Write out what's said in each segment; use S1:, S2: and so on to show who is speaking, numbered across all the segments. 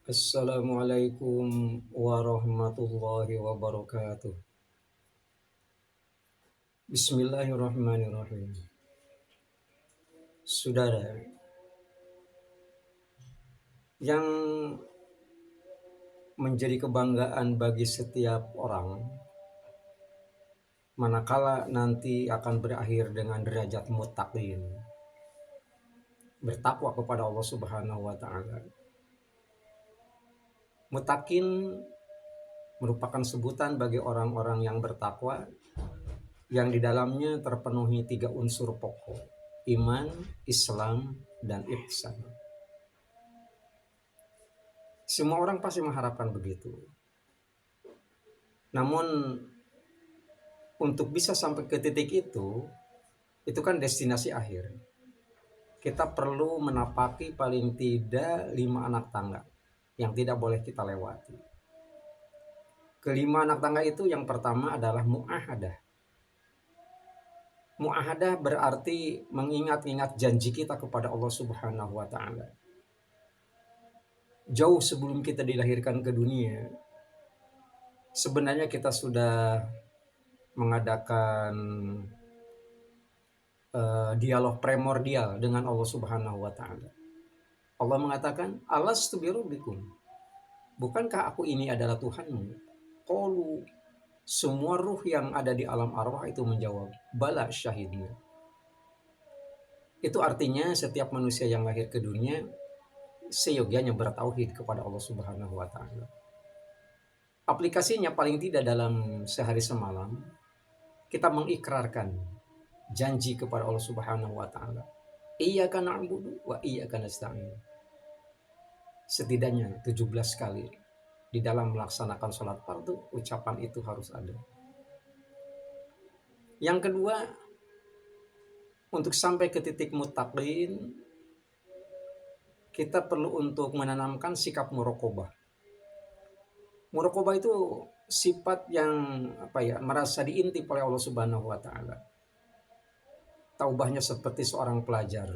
S1: Assalamualaikum warahmatullahi wabarakatuh. Bismillahirrahmanirrahim. Saudara, yang menjadi kebanggaan bagi setiap orang manakala nanti akan berakhir dengan derajat muttaqin, bertakwa kepada Allah Subhanahu wa taala. Muttaqin merupakan sebutan bagi orang-orang yang bertakwa yang di dalamnya terpenuhi tiga unsur pokok: iman, Islam, dan ihsan. Semua orang pasti mengharapkan begitu. Namun untuk bisa sampai ke titik itu kan destinasi akhir. Kita perlu menapaki paling tidak 5 anak tangga yang tidak boleh kita lewati. Kelima anak tangga itu yang pertama adalah mu'ahadah. Mu'ahadah berarti mengingat-ingat janji kita kepada Allah Subhanahu wa taala. Jauh sebelum kita dilahirkan ke dunia, sebenarnya kita sudah mengadakan dialog primordial dengan Allah Subhanahu wa taala. Allah mengatakan, "Alastu birabbikum?" Bukankah aku ini adalah Tuhanmu? Qalu, semua ruh yang ada di alam arwah itu menjawab, "Bala syahidna." Itu artinya setiap manusia yang lahir ke dunia seyogyanya bertauhid kepada Allah Subhanahu wa taala. Aplikasinya paling tidak dalam sehari semalam kita mengikrarkan janji kepada Allah Subhanahu wa taala. Iyyaka na'budu wa iyyaka nasta'in. Setidaknya 17 kali di dalam melaksanakan sholat fardu ucapan itu harus ada. Yang kedua, untuk sampai ke titik muttaqin kita perlu untuk menanamkan sikap muraqabah. Muraqabah itu sifat yang merasa diintip oleh Allah Subhanahu wa taala. Taubahnya seperti seorang pelajar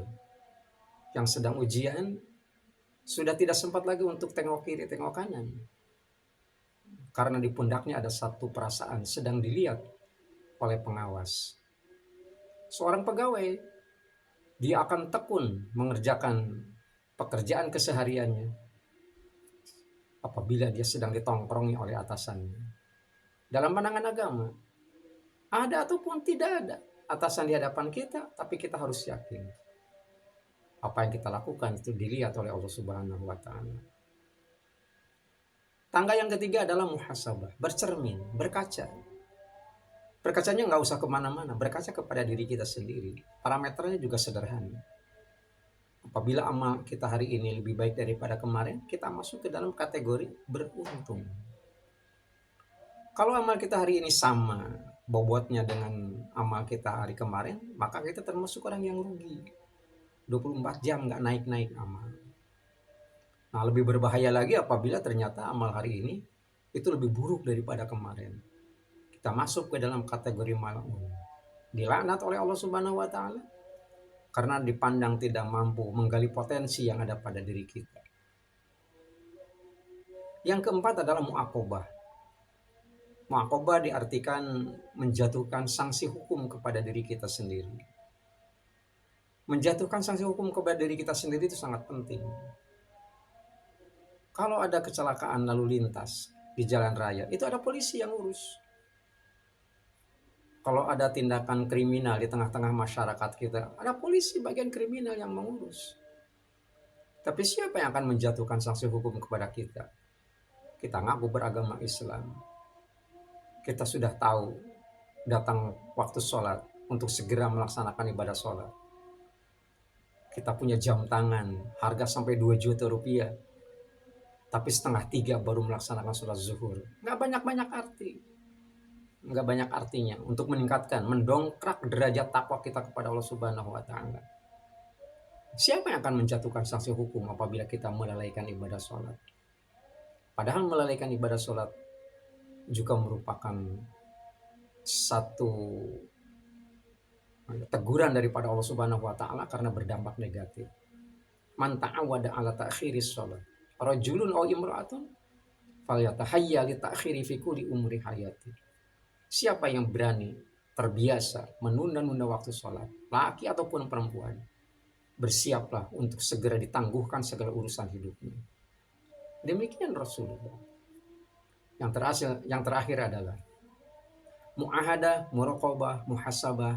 S1: yang sedang ujian, sudah tidak sempat lagi untuk tengok kiri, tengok kanan. Karena di pundaknya ada satu perasaan sedang dilihat oleh pengawas. Seorang pegawai, dia akan tekun mengerjakan pekerjaan kesehariannya apabila dia sedang ditongkrongi oleh atasannya. Dalam pandangan agama, ada ataupun tidak ada atasan di hadapan kita, tapi kita harus yakin apa yang kita lakukan itu dilihat oleh Allah Subhanahu wa taala. Tangga yang ketiga adalah muhasabah, bercermin, berkaca. Berkacanya nggak usah kemana-mana, berkaca kepada diri kita sendiri. Parameternya juga sederhana. Apabila amal kita hari ini lebih baik daripada kemarin, kita masuk ke dalam kategori beruntung. Kalau amal kita hari ini sama bobotnya dengan amal kita hari kemarin, maka kita termasuk orang yang rugi. 24 jam nggak naik-naik amal. Nah, lebih berbahaya lagi apabila ternyata amal hari ini itu lebih buruk daripada kemarin. Kita masuk ke dalam kategori mal'un. Dilaknat oleh Allah Subhanahu wa taala karena dipandang tidak mampu menggali potensi yang ada pada diri kita. Yang keempat adalah mu'aqobah. Mu'aqobah diartikan menjatuhkan sanksi hukum kepada diri kita sendiri. Menjatuhkan sanksi hukum kepada diri kita sendiri itu sangat penting. Kalau ada kecelakaan lalu lintas di jalan raya, itu ada polisi yang urus. Kalau ada tindakan kriminal di tengah-tengah masyarakat kita, ada polisi bagian kriminal yang mengurus. Tapi siapa yang akan menjatuhkan sanksi hukum kepada kita? Kita ngaku beragama Islam. Kita sudah tahu datang waktu sholat untuk segera melaksanakan ibadah sholat. Kita punya jam tangan, harga sampai 2 juta rupiah. Tapi setengah 3 baru melaksanakan sholat zuhur. Nggak banyak-banyak arti. Nggak banyak artinya untuk meningkatkan, mendongkrak derajat takwa kita kepada Allah Subhanahu wa taala. Siapa yang akan menjatuhkan sanksi hukum apabila kita melalaikan ibadah sholat? Padahal melalaikan ibadah sholat juga merupakan satu teguran daripada Allah Subhanahu wa taala karena berdampak negatif. Man ta'awwada ala ta'khiris sholat. rajulun aw imra'atun falyatahayya li ta'khiri fi kulli umri hayati. Siapa yang berani terbiasa menunda-nunda waktu sholat, laki ataupun perempuan, bersiaplah untuk segera ditangguhkan segala urusan hidupnya. Demikian Rasulullah. Yang terakhir adalah mu'ahadah, muraqabah, muhasabah,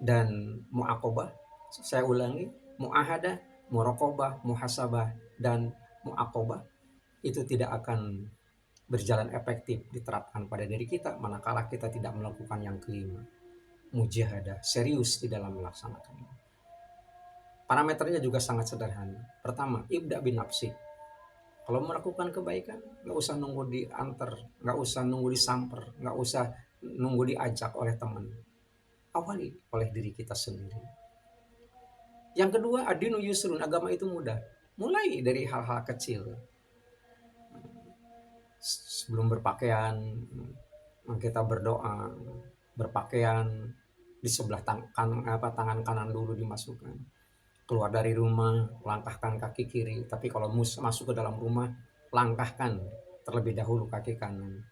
S1: dan mu'aqabah. Saya ulangi, mu'ahadah, muraqabah, muhasabah, dan mu'aqabah itu tidak akan berjalan efektif diterapkan pada diri kita manakala kita tidak melakukan yang kelima, mujahadah, serius di dalam melaksanakannya. Parameternya juga sangat sederhana. Pertama, ibda bin nafsi. Kalau melakukan kebaikan, nggak usah nunggu diantar, nggak usah nunggu disamper, nggak usah nunggu diajak oleh teman. Awali oleh diri kita sendiri. Yang kedua, adinu yusrun, agama itu mudah. Mulai dari hal-hal kecil. Sebelum berpakaian, kita berdoa, berpakaian di sebelah tangan kanan dulu dimasukkan. Keluar dari rumah, langkahkan kaki kiri. Tapi kalau masuk ke dalam rumah, langkahkan terlebih dahulu kaki kanan.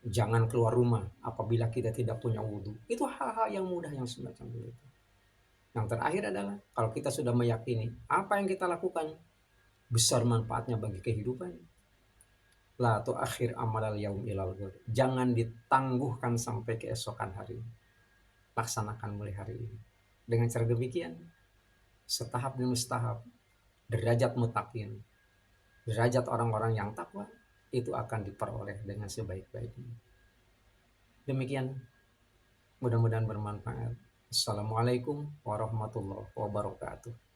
S1: Jangan keluar rumah apabila kita tidak punya wudhu. Itu hal-hal yang mudah yang semacam itu. Yang terakhir adalah kalau kita sudah meyakini apa yang kita lakukan besar manfaatnya bagi kehidupan, la tu'akhir amalal yaum ilal ghad. Jangan ditangguhkan sampai keesokan hari. Laksanakan mulai hari ini. Dengan cara demikian, setahap demi setahap, derajat mutakin, derajat orang-orang yang takwa itu akan diperoleh dengan sebaik-baiknya. Demikian, mudah-mudahan bermanfaat. Assalamualaikum warahmatullahi wabarakatuh.